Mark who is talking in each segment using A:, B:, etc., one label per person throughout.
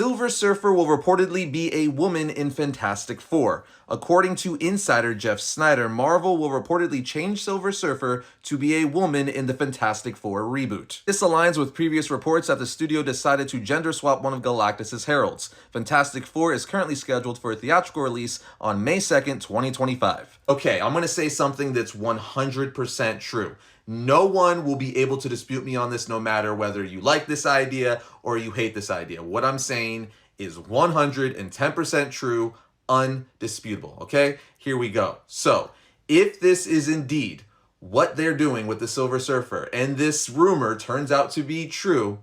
A: Silver Surfer will reportedly be a woman in Fantastic Four. According to insider Jeff Snyder, Marvel will reportedly change Silver Surfer to be a woman in the Fantastic Four reboot. This aligns with previous reports that the studio decided to gender swap one of Galactus' heralds. Fantastic Four is currently scheduled for a theatrical release on May 2nd, 2025. Okay, I'm gonna say something that's 100% true. No one will be able to dispute me on this, no matter whether you like this idea or you hate this idea. What I'm saying is 110% true, undisputable. Okay, here we go. So, if this is indeed what they're doing with the Silver Surfer, and this rumor turns out to be true,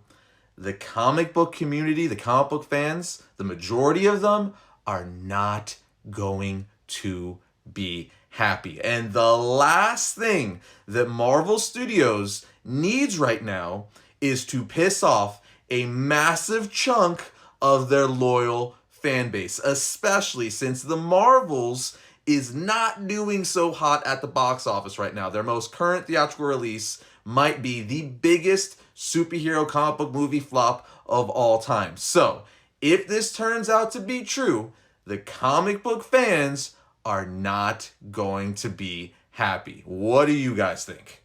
A: the comic book community, the comic book fans, the majority of them are not going to be happy. And the last thing that Marvel Studios needs right now is to piss off a massive chunk of their loyal fan base, especially since the Marvels is not doing so hot at the box office right now. Their most current theatrical release might be the biggest superhero comic book movie flop of all time. So, if this turns out to be true, the comic book fans are not going to be happy. What do you guys think?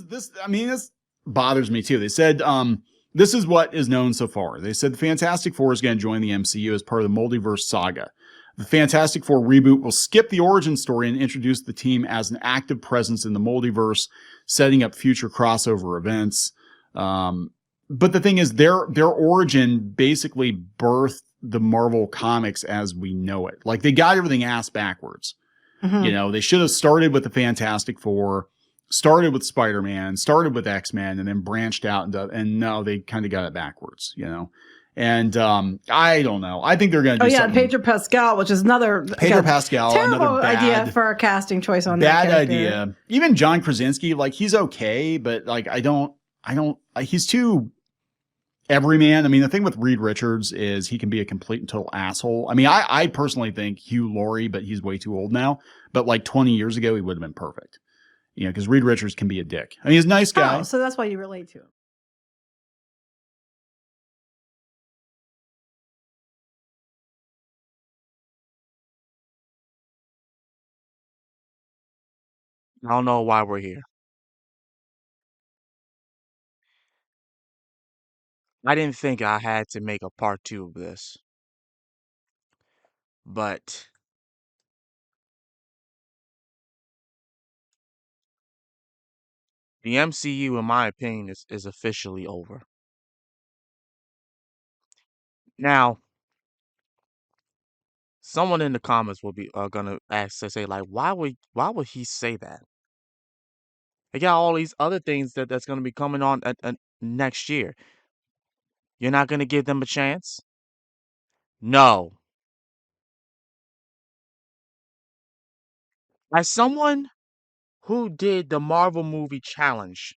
B: This bothers me too. They said this is what is known so far. They said the Fantastic Four is going to join the MCU as part of the multiverse saga. The Fantastic Four reboot will skip the origin story and introduce the team as an active presence in the multiverse, setting up future crossover events. But the thing is, their origin basically birthed the Marvel comics as we know it. Like, they got everything ass backwards. Mm-hmm. You know, they should have started with the Fantastic Four, started with Spider-Man, started with X-Men, and then branched out into, and no, they kind of got it backwards, you know. And I don't know. I think they're going to do something.
C: Pedro Pascal, which is another terrible idea for a casting choice on that character. Bad idea.
B: Even John Krasinski, like, he's okay, but like he's too everyman. I mean, the thing with Reed Richards is he can be a complete and total asshole. I mean, I personally think Hugh Laurie, but he's way too old now. But like 20 years ago, he would have been perfect. You know, because Reed Richards can be a dick. I mean, he's a nice guy.
C: Oh, so that's why you relate to him.
D: I don't know why we're here. I didn't think I had to make a part 2 of this. But the MCU, in my opinion, is officially over. Now, someone in the comments will be gonna ask to say, like, why would he say that? They got all these other things that's gonna be coming on at next year. You're not gonna give them a chance? No. As someone who did the Marvel movie challenge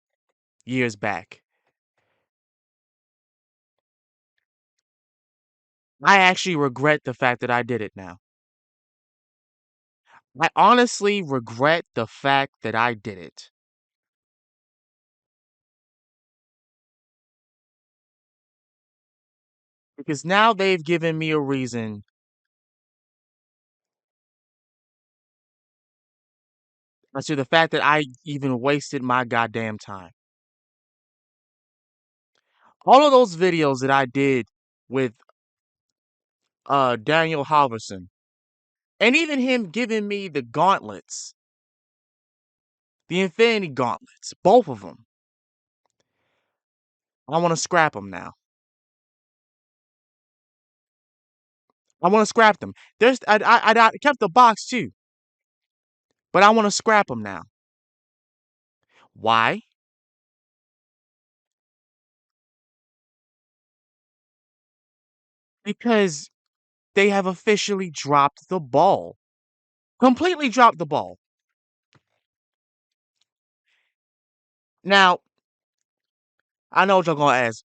D: years back, I actually regret the fact that I did it now. I honestly regret the fact that I did it. Because now they've given me a reason as to the fact that I even wasted my goddamn time. All of those videos that I did with Daniel Halverson, and even him giving me the gauntlets, the Infinity Gauntlets, both of them, I want to scrap them now. I want to scrap them. I kept the box too, but I want to scrap them now. Why? Because they have officially dropped the ball. Completely dropped the ball. Now, I know what y'all gonna ask.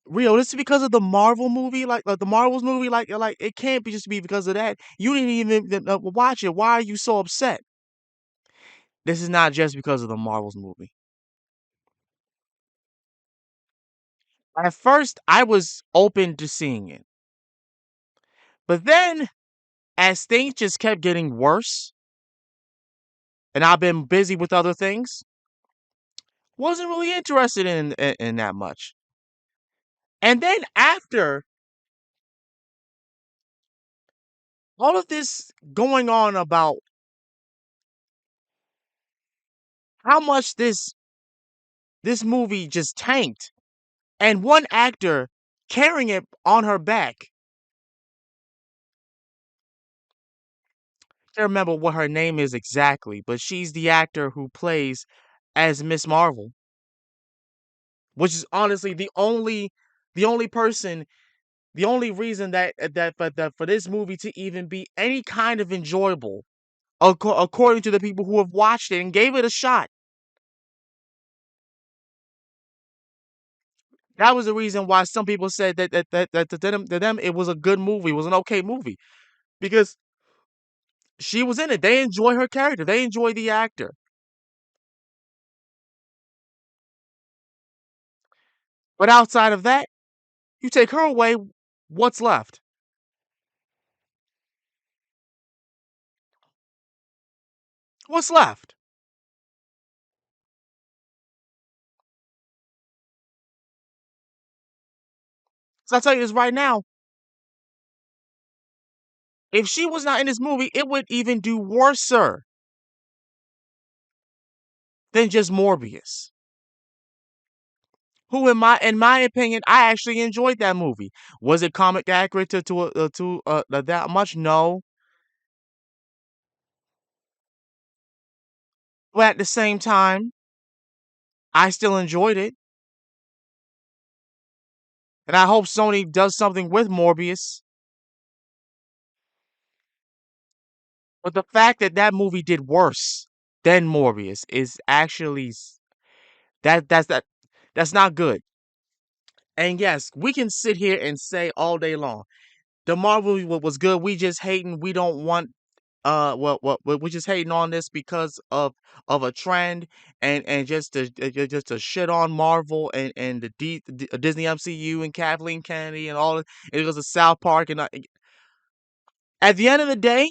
D: Rio, this is because of the Marvel movie, like the Marvels movie, like it can't be just be because of that. You didn't even watch it. Why are you so upset? This is not just because of the Marvels movie. At first, I was open to seeing it. But then, as things just kept getting worse, and I've been busy with other things, wasn't really interested in that much. And then after all of this going on about how much this movie just tanked, and one actor carrying it on her back. I can't remember what her name is exactly, but she's the actor who plays as Miss Marvel, which is honestly the only person, the only reason that for this movie to even be any kind of enjoyable, according to the people who have watched it and gave it a shot. That was the reason why some people said that to them it was a good movie, it was an okay movie, because she was in it. They enjoy her character. They enjoy the actor. But outside of that, you take her away, what's left? What's left? So I tell you this right now, if she was not in this movie, it would even do worser than just Morbius. Who, in my opinion, I actually enjoyed that movie. Was it comic accurate to that much? No. But at the same time, I still enjoyed it. And I hope Sony does something with Morbius. But the fact that that movie did worse than Morbius is actually that's not good. And yes, we can sit here and say all day long the Marvel movie was good. We just hating. We don't want we're just hating on this because of a trend, and just to shit on Marvel and the Disney MCU and Kathleen Kennedy and all. It was a South Park, and at the end of the day,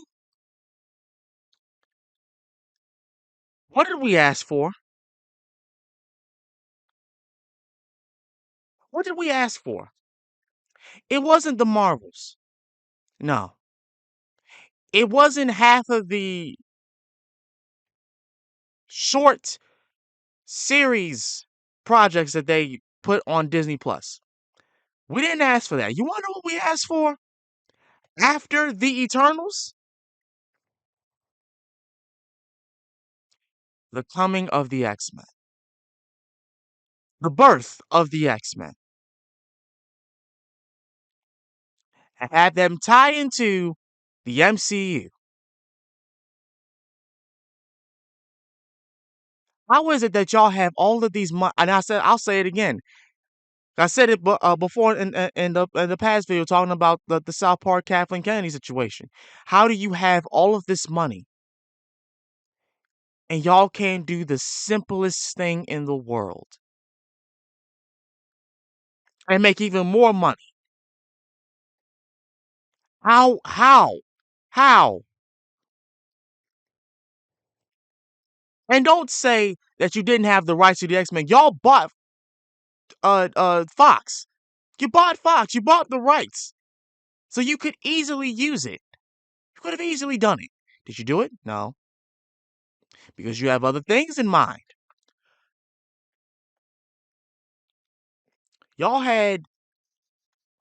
D: what did we ask for? What did we ask for? It wasn't the Marvels. No. It wasn't half of the short series projects that they put on Disney Plus. We didn't ask for that. You want to know what we asked for? After the Eternals, the coming of the X-Men, the birth of the X-Men, and had them tie into the MCU. How is it that y'all have all of these and I'll say it again. I said it before in the past video talking about the South Park Kathleen Kennedy situation. How do you have all of this money and y'all can't do the simplest thing in the world and make even more money? How? How? How? And don't say that you didn't have the rights to the X-Men. Y'all bought Fox. You bought Fox. You bought the rights. So you could easily use it. You could have easily done it. Did you do it? No. Because you have other things in mind. Y'all had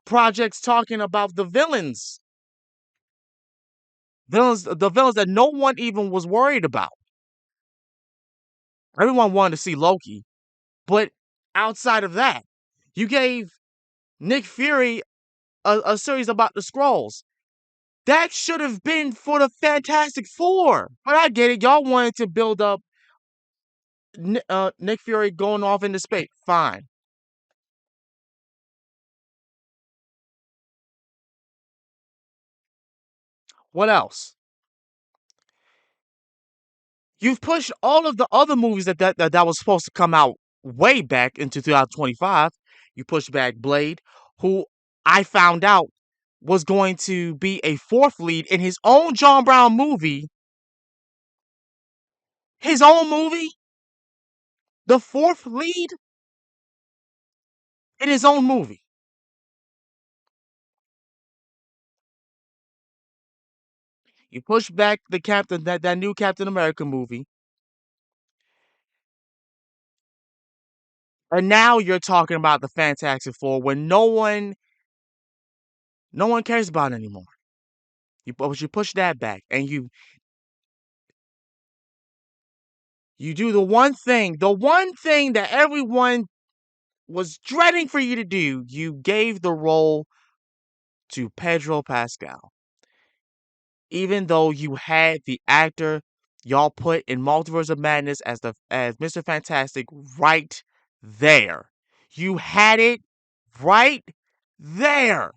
D: projects talking about the villains. The villains that no one even was worried about. Everyone wanted to see Loki. But outside of that, you gave Nick Fury a series about the Skrulls. That should have been for the Fantastic Four. But I get it. Y'all wanted to build up Nick Fury going off into space. Fine. What else? You've pushed all of the other movies that was supposed to come out way back into 2025. You pushed back Blade, who I found out was going to be a fourth lead in his own John Brown movie. His own movie? The fourth lead in his own movie. You push back the Captain, that new Captain America movie. And now you're talking about the Fantastic Four when no one cares about it anymore. But you push that back and you do the one thing that everyone was dreading for you to do. You gave the role to Pedro Pascal. Even though you had the actor y'all put in Multiverse of Madness as Mr. Fantastic right there. You had it right there.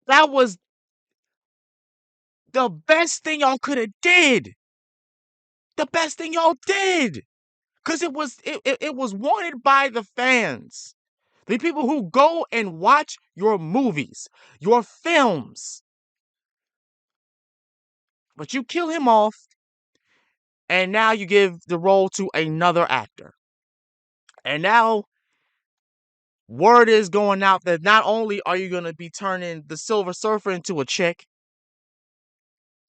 D: That was the best thing y'all could have did. The best thing y'all did. Because it was wanted by the fans. The people who go and watch your movies, your films. But you kill him off, and now you give the role to another actor. And now word is going out that not only are you going to be turning the Silver Surfer into a chick,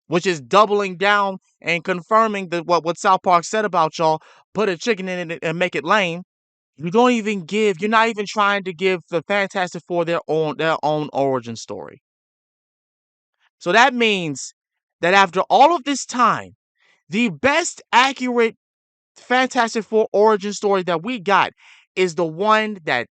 D: which is doubling down and confirming that what South Park said about y'all, put a chicken in it and make it lame. You're not even trying to give the Fantastic Four their own origin story. So that means that after all of this time, the best accurate Fantastic Four origin story that we got is the one that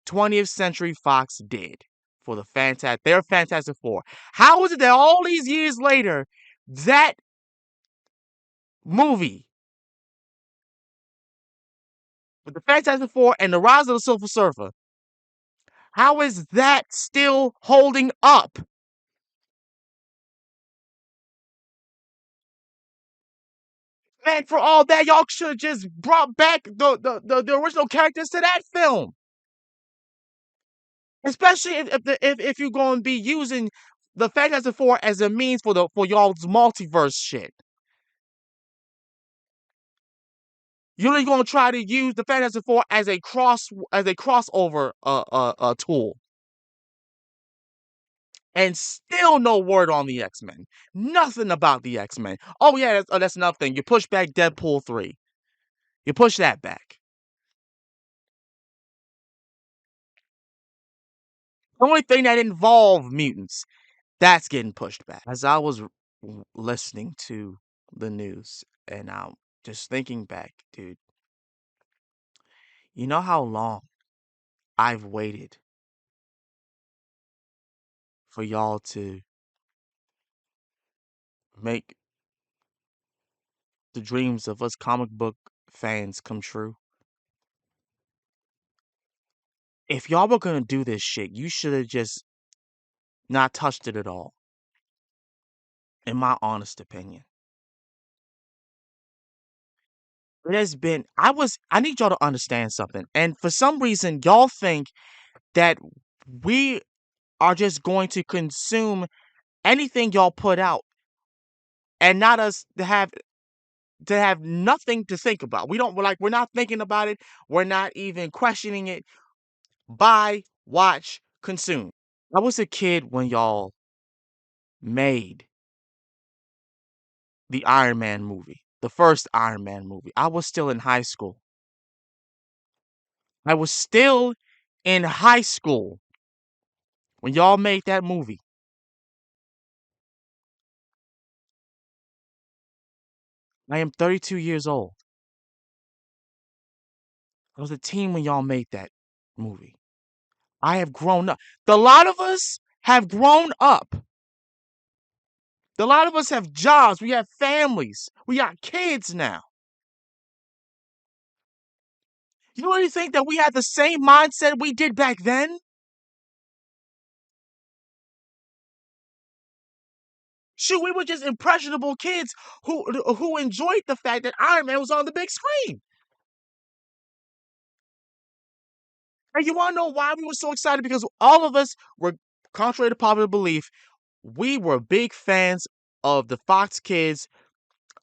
D: 20th Century Fox did for their Fantastic Four. How is it that all these years later, that movie with the Fantastic Four and the Rise of the Silver Surfer, how is that still holding up? Man, for all that, y'all should have just brought back the original characters to that film. Especially if you're going to be using the Fantastic Four as a means for y'all's multiverse shit. You're really going to try to use the Fantastic Four as a crossover tool. And still no word on the X-Men. Nothing about the X-Men. Oh yeah, that's another thing. You push back Deadpool 3. You push that back. The only thing that involved mutants, that's getting pushed back. As I was listening to the news and I'm just thinking back, dude, you know how long I've waited for y'all to make the dreams of us comic book fans come true? If y'all were gonna do this shit, you should have just not touched it at all. In my honest opinion. It has been, I need y'all to understand something. And for some reason, y'all think that we are just going to consume anything y'all put out and not us to have nothing to think about. We're not thinking about it. We're not even questioning it. Buy, watch, consume. I was a kid when y'all made the Iron Man movie, the first Iron Man movie. I was still in high school. I was still in high school when y'all made that movie. I am 32 years old. I was a teen when y'all made that movie. I have grown up. A lot of us have grown up. A lot of us have jobs. We have families. We got kids now. You really think that we had the same mindset we did back then? Shoot, we were just impressionable kids who enjoyed the fact that Iron Man was on the big screen. And you want to know why we were so excited? Because all of us were, contrary to popular belief, we were big fans of the Fox Kids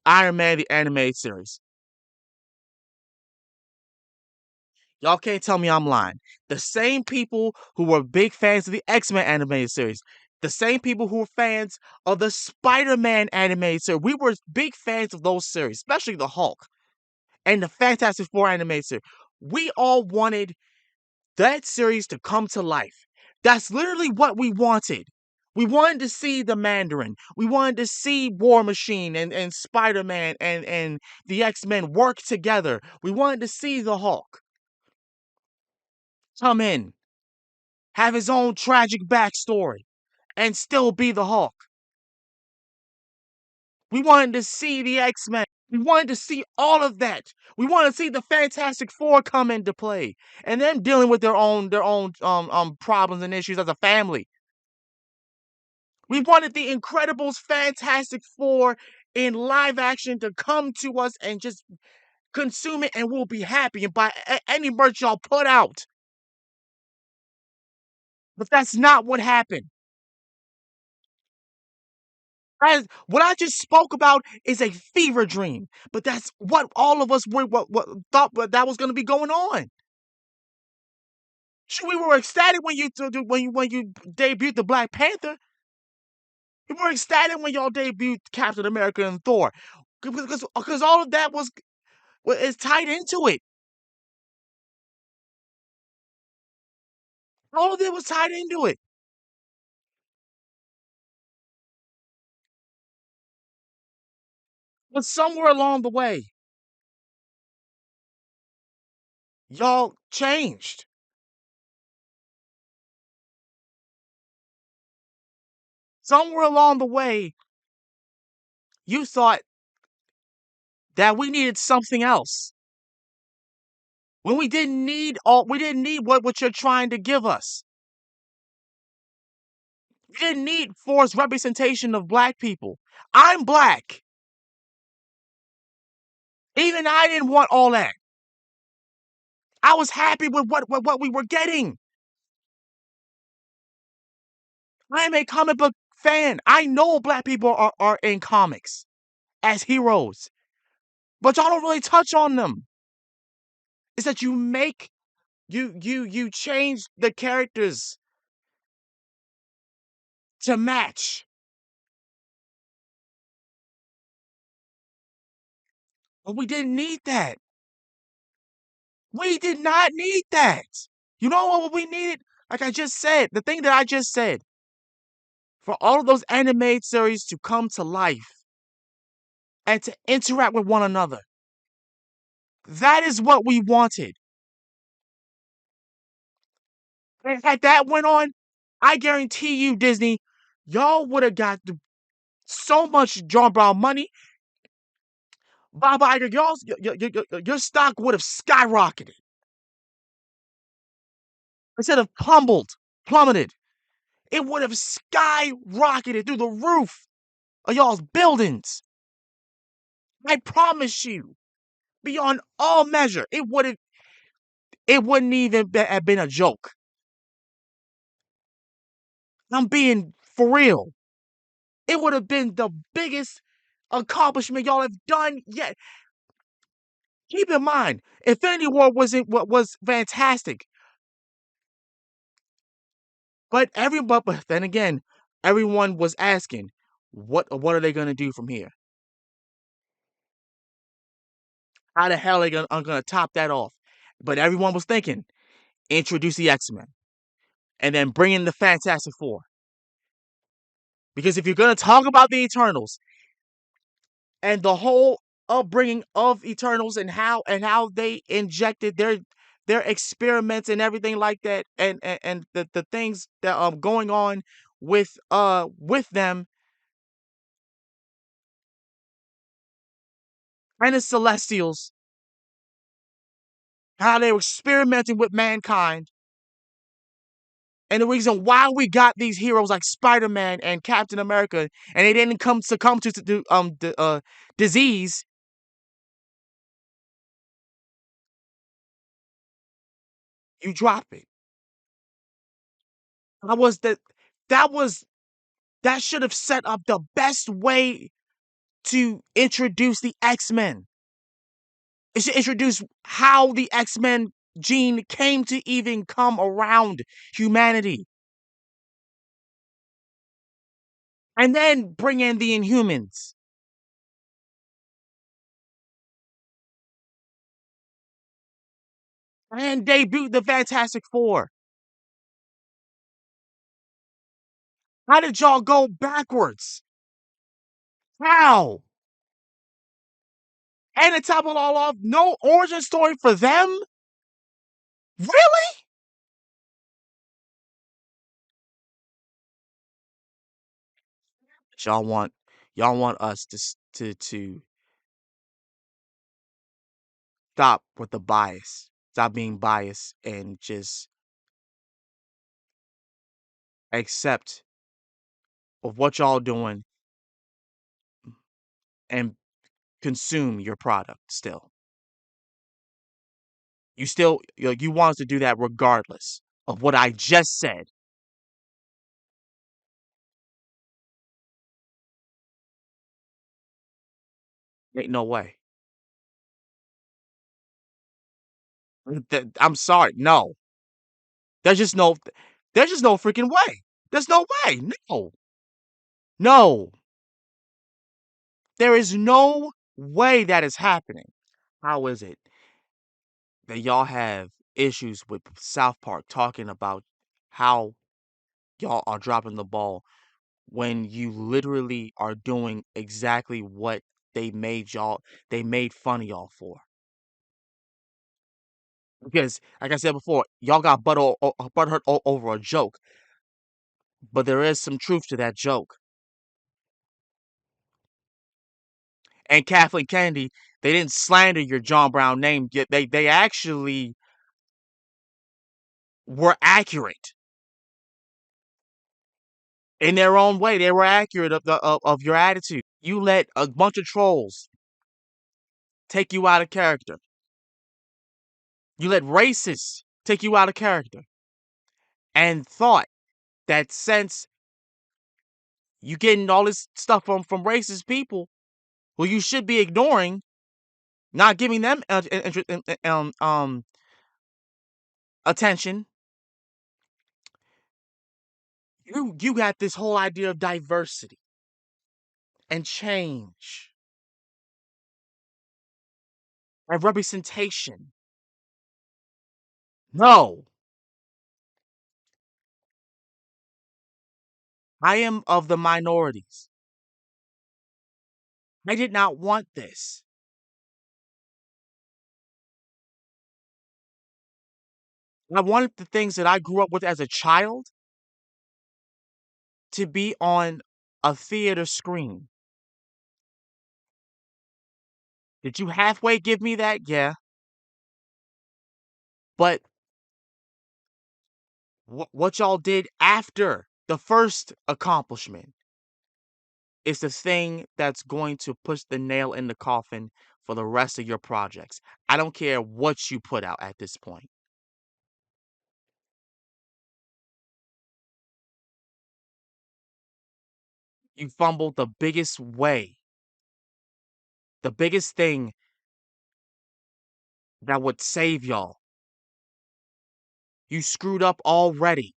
D: Iron Man the animated series. Y'all can't tell me I'm lying. The same people who were big fans of the X-Men animated series, the same people who were fans of the Spider-Man animated series, we were big fans of those series, especially the Hulk and the Fantastic Four animated series. We all wanted that series to come to life. That's literally what we wanted. We wanted to see the Mandarin. We wanted to see War Machine and Spider-Man and the X-Men work together. We wanted to see the Hulk come in, have his own tragic backstory, and still be the Hulk. We wanted to see the X-Men. We wanted to see all of that. We wanted to see the Fantastic Four come into play and them dealing with their own problems and issues as a family. We wanted the Incredibles Fantastic Four in live action to come to us and just consume it, and we'll be happy and buy any merch y'all put out. But that's not what happened. What I just spoke about is a fever dream, but that's what all of us were what thought that was going to be going on. Sure, we were ecstatic when you debuted the Black Panther. We were ecstatic when y'all debuted Captain America and Thor, because all of that is tied into it. All of it was tied into it. But somewhere along the way, y'all changed. Somewhere along the way, you thought that we needed something else. When we didn't need what you're trying to give us. We didn't need forced representation of black people. I'm black. Even I didn't want all that. I was happy with what we were getting. I am a comic book fan. I know black people are in comics as heroes, but y'all don't really touch on them. It's that you change the characters to match. But we didn't need that. We did not need that. You know what we needed? Like I just said, the thing that I just said, for all of those animated series to come to life and to interact with one another. That is what we wanted. And had that went on, I guarantee you, Disney, y'all would have got so much John Brown money. Bob Iger, your stock would have skyrocketed. Instead of plummeted, it would have skyrocketed through the roof of y'all's buildings. I promise you, beyond all measure, it wouldn't even have been a joke. I'm being for real. It would have been the biggest accomplishment y'all have done yet. Keep in mind, Infinity War was fantastic. But then again, everyone was asking, what are they gonna do from here? How the hell are they gonna top that off? But everyone was thinking, introduce the X-Men and then bring in the Fantastic Four. Because if you're gonna talk about the Eternals and the whole upbringing of Eternals and how they injected their experiments and everything like that, and the things that going on with them and the Celestials, how they were experimenting with mankind, and the reason why we got these heroes like Spider-Man and Captain America, and they didn't succumb to disease. You drop it. That should have set up the best way to introduce the X-Men. It should introduce how the X-Men gene came to even come around humanity. And then bring in the Inhumans. And debut the Fantastic Four. How did y'all go backwards? How? And to top it all off, no origin story for them? Really? Y'all want us to stop with the bias. Stop being biased and just accept of what y'all doing and consume your product still. You want us to do that regardless of what I just said. Ain't no way. I'm sorry. No. There's just no freaking way. There's no way. No. No. There is no way that is happening. How is it that y'all have issues with South Park talking about how y'all are dropping the ball when you literally are doing exactly what they made fun of y'all for? Because, like I said before, y'all got butthurt over a joke, but there is some truth to that joke. And Kathleen Kennedy, they didn't slander your John Brown name, yet they actually were accurate in their own way. They were accurate of your attitude. You let a bunch of trolls take you out of character. You let racists take you out of character, and thought that since you getting all this stuff from racist people, well, you should be ignoring, not giving them attention. You got this whole idea of diversity and change and representation. No, I am of the minorities. I did not want this. I wanted the things that I grew up with as a child to be on a theater screen. Did you halfway give me that? Yeah. But what y'all did after the first accomplishment is the thing that's going to push the nail in the coffin for the rest of your projects. I don't care what you put out at this point. You fumbled the biggest way, the biggest thing that would save y'all. You screwed up already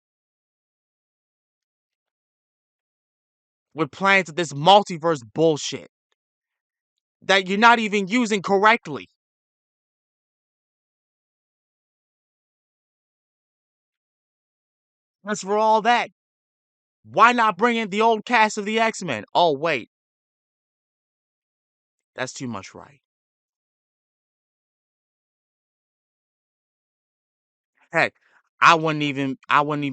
D: with plans of this multiverse bullshit that you're not even using correctly. As for all that, why not bring in the old cast of the X-Men? Oh, wait. That's too much right. Heck, I wouldn't even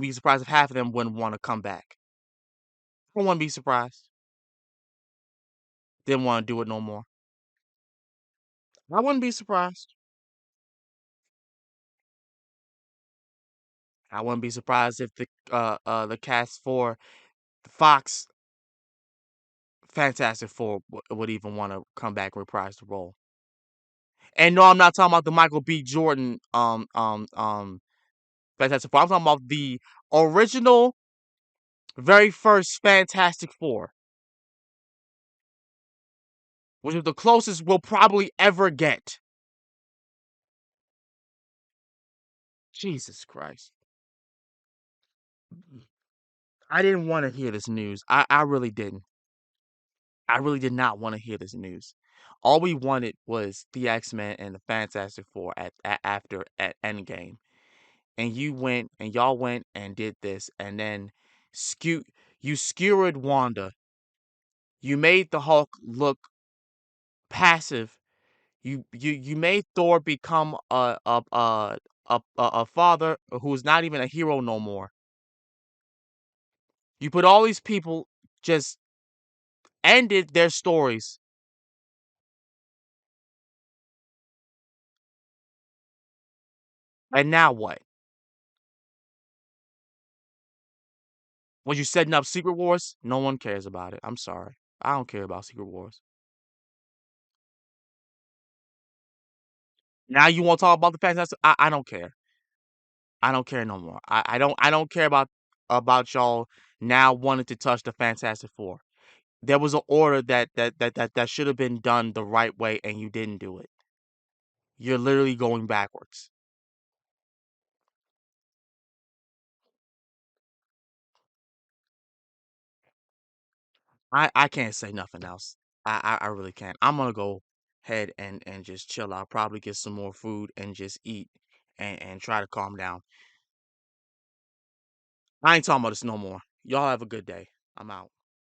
D: be surprised if half of them wouldn't want to come back. I wouldn't be surprised. Didn't want to do it no more. I wouldn't be surprised. I wouldn't be surprised if the cast for Fox Fantastic Four would even want to come back and reprise the role. And no, I'm not talking about the Michael B. Jordan Fantastic Four. I'm talking about the original very first Fantastic Four, which is the closest we'll probably ever get. Jesus Christ. I didn't want to hear this news. I really didn't. I really did not want to hear this news. All we wanted was the X-Men and the Fantastic Four after at Endgame. And y'all went and did this, and then you skewered Wanda. You made the Hulk look passive. You made Thor become a father who's not even a hero no more. You put all these people, just ended their stories. And now what? Was you setting up Secret Wars? No one cares about it. I'm sorry. I don't care about Secret Wars. Now you want to talk about the Fantastic? I don't care. I don't care no more. I don't care about y'all now wanting to touch the Fantastic Four. There was an order that should have been done the right way, and you didn't do it. You're literally going backwards. I can't say nothing else. I really can't. I'm gonna go ahead and just chill out. Probably get some more food and just eat and try to calm down. I ain't talking about this no more. Y'all have a good day. I'm out.